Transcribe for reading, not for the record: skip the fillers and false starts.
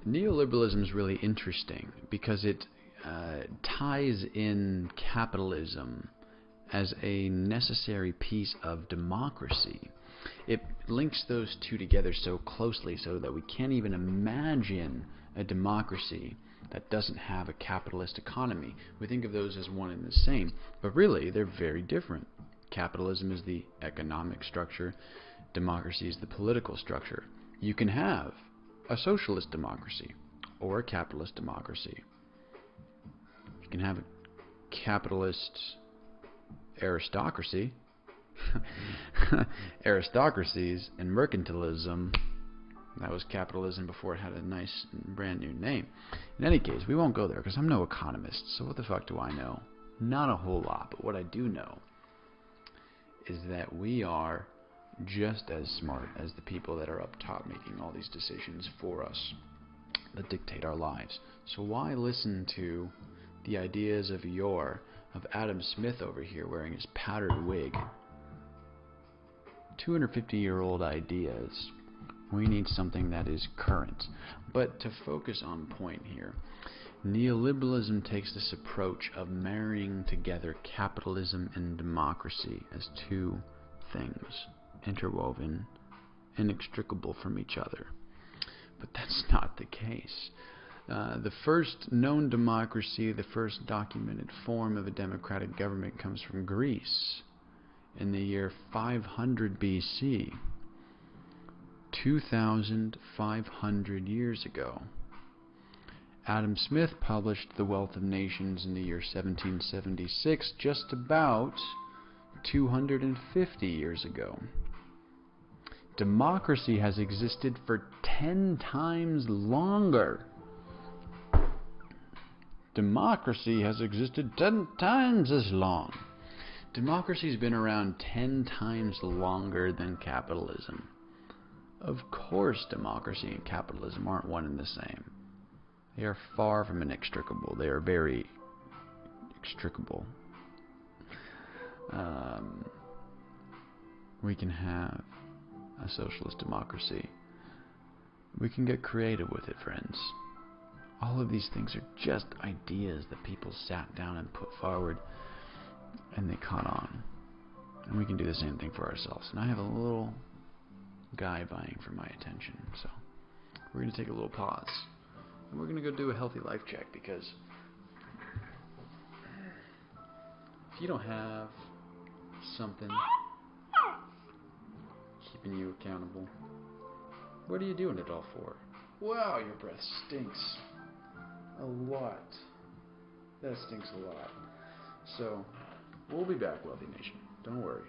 Neoliberalism is really interesting because it ties in capitalism as a necessary piece of democracy. It links those two together so closely so that we can't even imagine a democracy that doesn't have a capitalist economy. We think of those as one and the same, but really they're very different. Capitalism is the economic structure, democracy is the political structure. You can have a socialist democracy or a capitalist democracy. You can have a capitalist aristocracy. Aristocracies and mercantilism, that was capitalism before it had a nice brand new name. In any case, we won't go there because I'm no economist, so what the fuck do I know? Not a whole lot, but what I do know is that we are just as smart as the people that are up top making all these decisions for us that dictate our lives. So why listen to the ideas of Adam Smith over here wearing his powdered wig? 250-year-old ideas. We need something that is current. But to focus on point here, neoliberalism takes this approach of marrying together capitalism and democracy as two things, interwoven, inextricable from each other. But that's not the case. The first known democracy, the first documented form of a democratic government comes from Greece in the year 500 BC, 2,500 years ago. Adam Smith published The Wealth of Nations in the year 1776, just about 250 years ago. Democracy has existed for 10 times longer. Democracy has existed 10 times as long. Democracy's been around 10 times longer than capitalism. Of course, democracy and capitalism aren't one and the same. They are far from inextricable. They are very extricable. We can have a socialist democracy. We can get creative with it, friends. All of these things are just ideas that people sat down and put forward, and they caught on. And we can do the same thing for ourselves. And I have a little guy vying for my attention, so we're going to take a little pause. And we're going to go do a healthy life check, because if you don't have something keeping you accountable, what are you doing it all for? Wow, your breath stinks. A lot. That stinks a lot. So, we'll be back, Wealthy Nation. Don't worry.